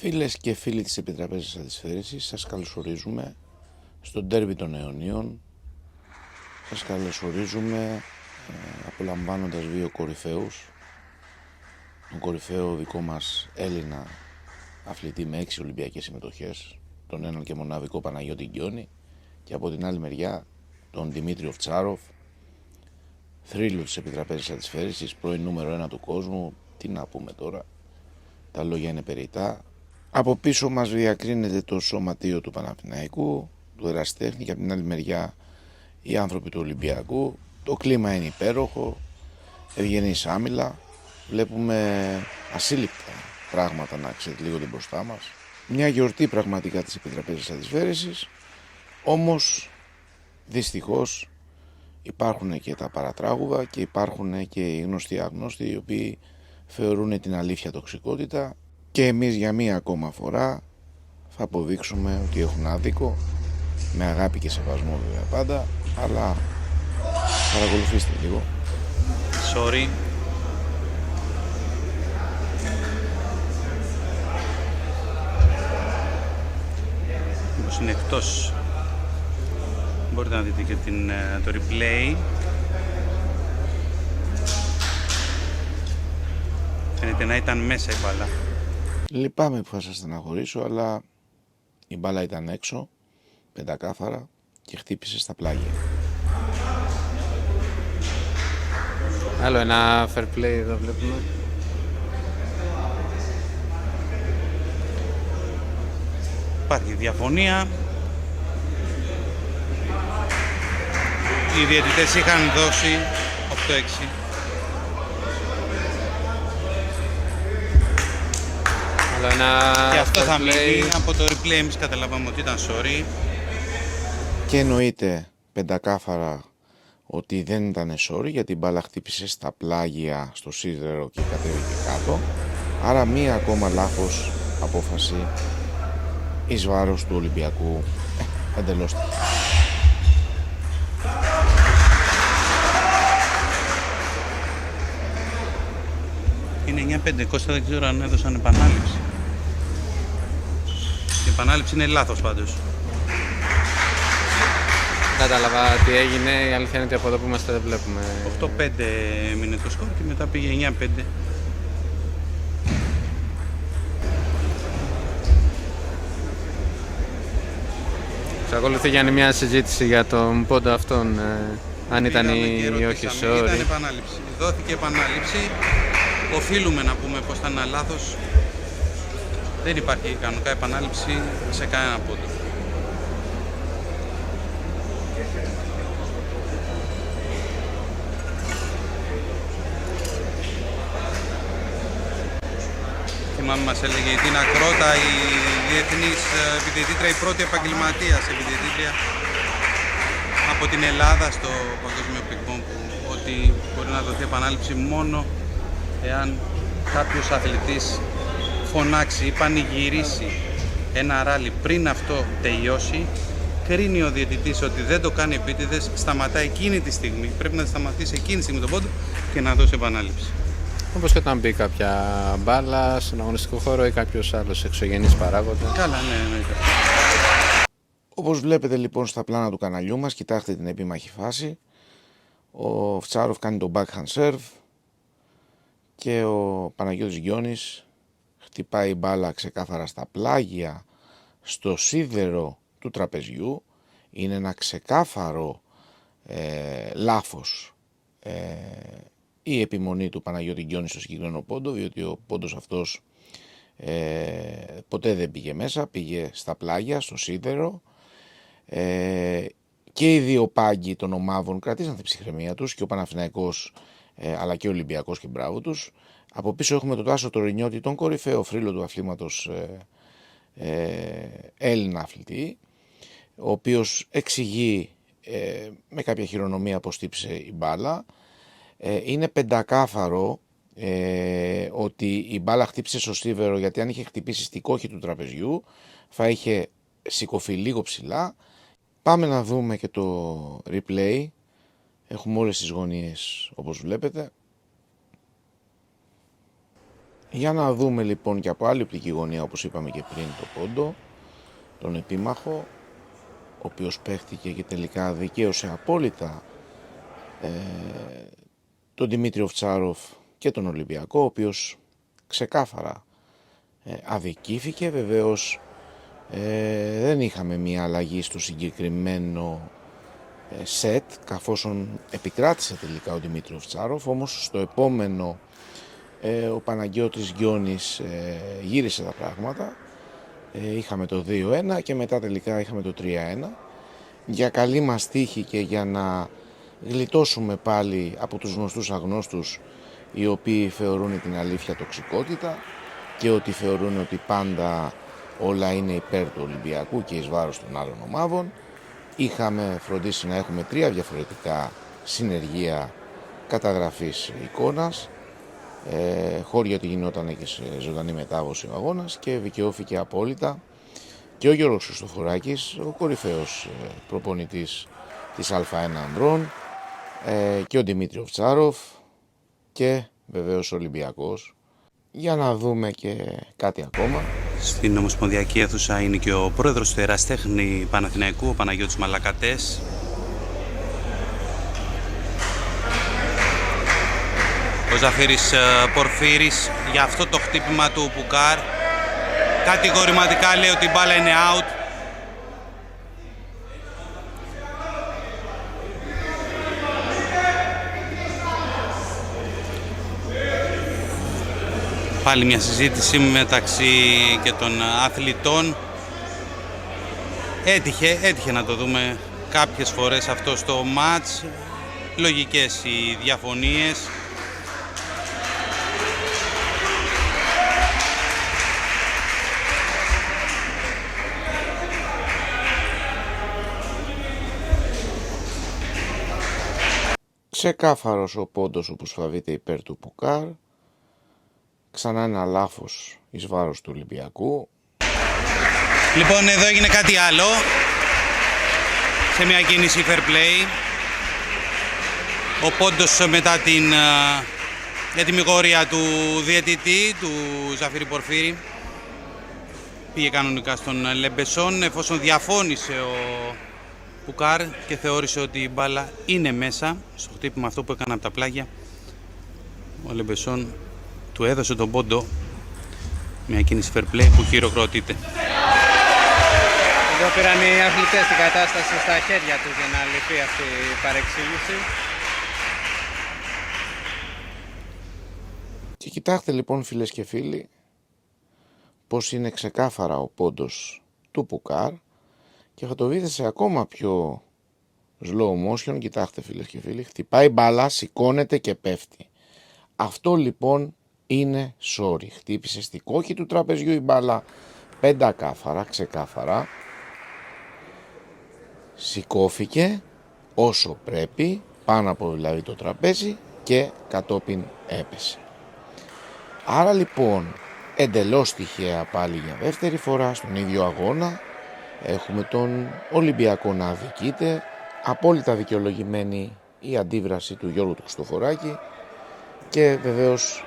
Φίλες και φίλοι της Επιτραπέζης Αντισφαίρησης, σας καλωσορίζουμε στο ντέρμπι των αιωνίων. Σας καλωσορίζουμε απολαμβάνοντας δύο κορυφαίους. Τον κορυφαίο δικό μας Έλληνα αθλητή με 6 Ολυμπιακές συμμετοχές, τον έναν και μοναδικό Παναγιώτη Γκιόνη, και από την άλλη μεριά τον Δημήτρη Οφτσάροφ, θρύλο της Επιτραπέζης Αντισφαίρησης, πρώην νούμερο 1 του κόσμου. Τι να πούμε τώρα, τα λόγια είναι περιττά. Από πίσω μας διακρίνεται το σωματείο του Παναθηναϊκού, του Ερασιτέχνη, και από την άλλη μεριά οι άνθρωποι του Ολυμπιακού. Το κλίμα είναι υπέροχο, ευγενής άμυλα, βλέπουμε ασύλληπτα πράγματα να ξετυλίγονται μπροστά μας. Μια γιορτή πραγματικά της Επιτραπέζης Αντισφαίρησης, όμως δυστυχώς υπάρχουν και τα παρατράγουδα και υπάρχουν και οι γνωστοί αγνώστοι, οι οποίοι θεωρούν την αλήθεια τοξικότητα, και εμείς για μία ακόμα φορά θα αποδείξουμε ότι έχουν άδικο, με αγάπη και σεβασμό βέβαια πάντα, αλλά παρακολουθήστε λίγο. Sorry. Μήπως είναι εκτός. Μπορείτε να δείτε και το replay. Φαίνεται να ήταν μέσα η μπάλα. Λυπάμαι που θα σας στεναχωρήσω, αλλά η μπάλα ήταν έξω, πεντακάθαρα, και χτύπησε στα πλάγια. Άλλο ένα fair play εδώ βλέπουμε. Υπάρχει διαφωνία. Οι διαιτητές είχαν δώσει 8-6. Άλλο ένα Και αυτό fair θα play. μείνει. Από το replay εμείς καταλάβαμε ότι ήταν sorry. Και εννοείται πεντακάθαρα ότι δεν ήταν sorry, γιατί η μπάλα χτύπησε στα πλάγια, στο σίδερο και κατέβηκε κάτω. Άρα μία ακόμα λάθος απόφαση εις βάρος του Ολυμπιακού. Εντελώς. Είναι 9-5. Κώστα, δεν ξέρω αν έδωσαν επανάληψη. Η επανάληψη είναι λάθος πάντως. Κατάλαβα τι έγινε, η αλήθεια είναι ότι από εδώ που είμαστε δεν βλέπουμε. 8-5 έμεινε το σκορ και μετά πήγε 9-5. Εξακολουθεί για μια συζήτηση για τον πόντο αυτόν, αν ήταν ή όχι Ήταν sorry. επανάληψη. Δόθηκε επανάληψη. Οφείλουμε να πούμε πως ήταν ένα λάθος. Δεν υπάρχει κανονικά επανάληψη σε κανένα πόντο. Θυμάμαι μας έλεγε η Τίνα Κρότα, η διεθνής επιδιαιτήτρια, η πρώτη επαγγελματίας επιδιαιτήτρια από την Ελλάδα στο Παγκόσμιο Πικπόγκ, ότι μπορεί να δοθεί επανάληψη μόνο εάν κάποιος αθλητής φωνάξει ή πανηγυρίσει ένα ράλι πριν αυτό τελειώσει, κρίνει ο διαιτητής ότι δεν το κάνει επίτηδες, σταματάει εκείνη τη στιγμή, πρέπει να σταματήσει εκείνη τη στιγμή τον πόντο και να δώσει επανάληψη. Όπως και όταν μπει κάποια μπάλα στον αγωνιστικό χώρο ή κάποιος άλλος εξωγενής παράγοντα. Καλά, ναι, εννοείται. Όπως βλέπετε λοιπόν στα πλάνα του καναλιού μας, κοιτάξτε την επίμαχη φάση. Ο Φτσάροφ κάνει τον backhand serve και ο Παναγιώτης Γκιόνης χτυπάει μπάλα ξεκάθαρα στα πλάγια, στο σίδερο του τραπεζιού. Είναι ένα ξεκάθαρο λάθος η επιμονή του Παναγιώτη Γκιόνη στο συγκεκριμένο πόντο, διότι ο πόντος αυτός ποτέ δεν πήγε μέσα, πήγε στα πλάγια, στο σίδερο. Και οι δύο πάγκοι των ομάδων κρατήσαν την ψυχραιμία τους, και ο Παναθηναϊκός αλλά και ο Ολυμπιακός, και μπράβο τους. Από πίσω έχουμε τον Τάσο Τωρινιώτη, τον κορυφαίο θρύλο του αθλήματος Έλληνα αθλητή, ο οποίος εξηγεί με κάποια χειρονομία πως χτύπησε η μπάλα. Είναι πεντακάθαρο ότι η μπάλα χτύπησε στο σίδερο, γιατί αν είχε χτυπήσει στη κόχη του τραπεζιού θα είχε σηκωθεί λίγο ψηλά. Πάμε να δούμε και το replay. Έχουμε όλες τις γωνίες όπως βλέπετε. Για να δούμε λοιπόν και από άλλη οπτική γωνία, όπως είπαμε και πριν, το πόντο, τον επίμαχο, ο οποίος παίχτηκε και τελικά δικαίωσε απόλυτα τον Δημήτρη Οφτσάροφ και τον Ολυμπιακό, ο οποίος ξεκάθαρα αδικήθηκε. Βεβαίως δεν είχαμε μια αλλαγή στο συγκεκριμένο σετ, καθόσον επικράτησε τελικά ο Δημήτρη Οφτσάροφ, όμως στο επόμενο ο Παναγιώτης Γιώνης γύρισε τα πράγματα. Είχαμε το 2-1 και μετά τελικά είχαμε το 3-1. Για καλή μας τύχη και για να γλιτώσουμε πάλι από τους γνωστούς αγνώστους, οι οποίοι θεωρούν την αλήθεια τοξικότητα και ότι θεωρούν ότι πάντα όλα είναι υπέρ του Ολυμπιακού και εις βάρος των άλλων ομάδων, είχαμε φροντίσει να έχουμε 3 διαφορετικά συνεργεία καταγραφής εικόνας, χώρια ότι γινόταν και σε ζωντανή μετάδοση ο αγώνας, και δικαιώθηκε απόλυτα και ο Γιώργος Χριστοφοράκης, ο κορυφαίος προπονητής της Α1 ανδρών, και ο Δημήτρη Οφτσάροφ και βεβαίως ο Ολυμπιακός. Για να δούμε και κάτι ακόμα. Στην Ομοσπονδιακή Αίθουσα είναι και ο πρόεδρος του Εραστέχνη Παναθηναϊκού, ο Παναγιώτης Μαλακατές. Ο Ζαφύρης Πορφύρης για αυτό το χτύπημα του Πουκάρ. Κατηγορηματικά λέει ότι η μπάλα είναι out. Πάλι μια συζήτηση μεταξύ και των αθλητών. Έτυχε να το δούμε κάποιες φορές αυτό στο μάτς. Λογικές οι διαφωνίες. Ξεκάθαρος ο πόντος, όπως φαβείται, υπέρ του Πουκάρ. Ξανά ένα λάθος εις βάρος του Ολυμπιακού. Λοιπόν, εδώ έγινε κάτι άλλο. Σε μια κίνηση fair play. Ο πόντος μετά την ετοιμιγόρια του διαιτητή, του Ζαφύρη Πορφύρη, πήγε κανονικά στον Λεμπεσόν, εφόσον διαφώνησε ο Πουκάρ και θεώρησε ότι η μπάλα είναι μέσα στο χτύπημα αυτό που έκανε από τα πλάγια. Ο Λεμπεσόν του έδωσε τον πόντο, μια κίνηση fair play που χειροκροτείται. Εδώ πήραν οι αθλητές την κατάσταση στα χέρια τους για να λυθεί αυτή η παρεξήγηση. Και κοιτάξτε λοιπόν, φίλες και φίλοι, πως είναι ξεκάθαρα ο πόντος του Πουκάρ, και θα το δείτε σε ακόμα πιο slow motion. Κοιτάξτε, φίλες και φίλοι, χτυπάει μπάλα, σηκώνεται και πέφτει. Αυτό λοιπόν είναι sorry. Χτύπησε στη κόχη του τραπεζιού η μπάλα πεντακάθαρα, ξεκάθαρα. Σηκώθηκε όσο πρέπει, πάνω από δηλαδή το τραπέζι, και κατόπιν έπεσε. Άρα λοιπόν, εντελώς τυχαία πάλι για δεύτερη φορά στον ίδιο αγώνα, έχουμε τον Ολυμπιακό να αδικείται. Απόλυτα δικαιολογημένη η αντίδραση του Γιώργου του Χριστοφοράκη, και βεβαίως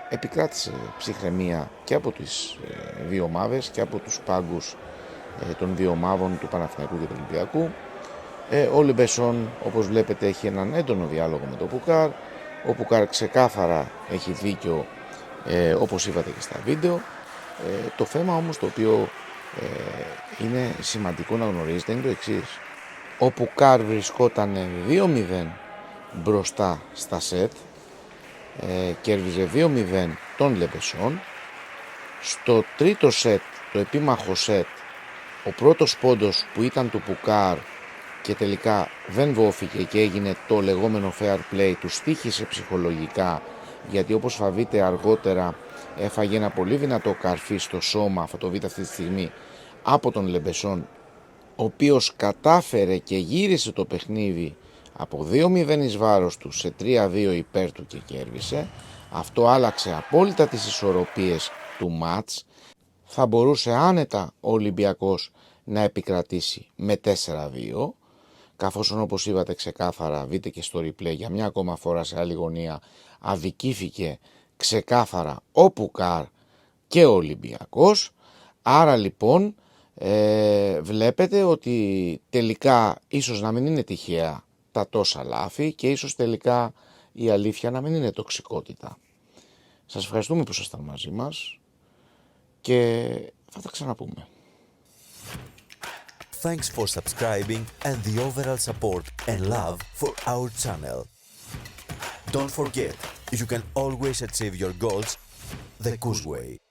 επικράτησε ψυχραιμία και από τις δύο ομάδες και από τους πάγκους των δύο ομάδων, του Παναθηναϊκού και του Ολυμπιακού. Ο Λεμπεσόν, όπως βλέπετε, έχει έναν έντονο διάλογο με τον Πουκάρ. Ο Πουκάρ ξεκάθαρα έχει δίκιο, όπως είπατε και στα βίντεο. Το θέμα όμως το οποίο είναι σημαντικό να γνωρίζετε είναι το εξής. Ο Πουκάρ βρισκόταν 2-0 μπροστά στα σετ, κέρδιζε 2-0 τον Λεμπεσόν. Στο τρίτο σετ, το επίμαχο σετ, ο πρώτος πόντος που ήταν του Πουκάρ και τελικά δεν δόθηκε και έγινε το λεγόμενο fair play, του στοίχησε ψυχολογικά, γιατί όπως θα δείτε αργότερα έφαγε ένα πολύ δυνατό καρφί στο σώμα, θα το δείτε αυτή τη στιγμή, από τον Λεμπεσόν, ο οποίος κατάφερε και γύρισε το παιχνίδι από 2-0 εις βάρος του σε 3-2 υπέρ του και κέρδισε. Αυτό άλλαξε απόλυτα τις ισορροπίες του μάτς. Θα μπορούσε άνετα ο Ολυμπιακός να επικρατήσει με 4-2, καθώς όπως είπατε ξεκάθαρα, δείτε και στο replay για μια ακόμα φορά σε άλλη γωνία, αδικήθηκε ξεκάθαρα ο Πουκάρ και ο Ολυμπιακός. Άρα λοιπόν βλέπετε ότι τελικά ίσως να μην είναι τυχαία τα τόσα λάθη και ίσως τελικά η αλήθεια να μην είναι τοξικότητα. Σας ευχαριστούμε που ήσασταν μαζί μας και θα τα ξαναπούμε. Thanks for subscribing and the overall support and love for our channel. Don't forget, you can always achieve your goals the Kuz way.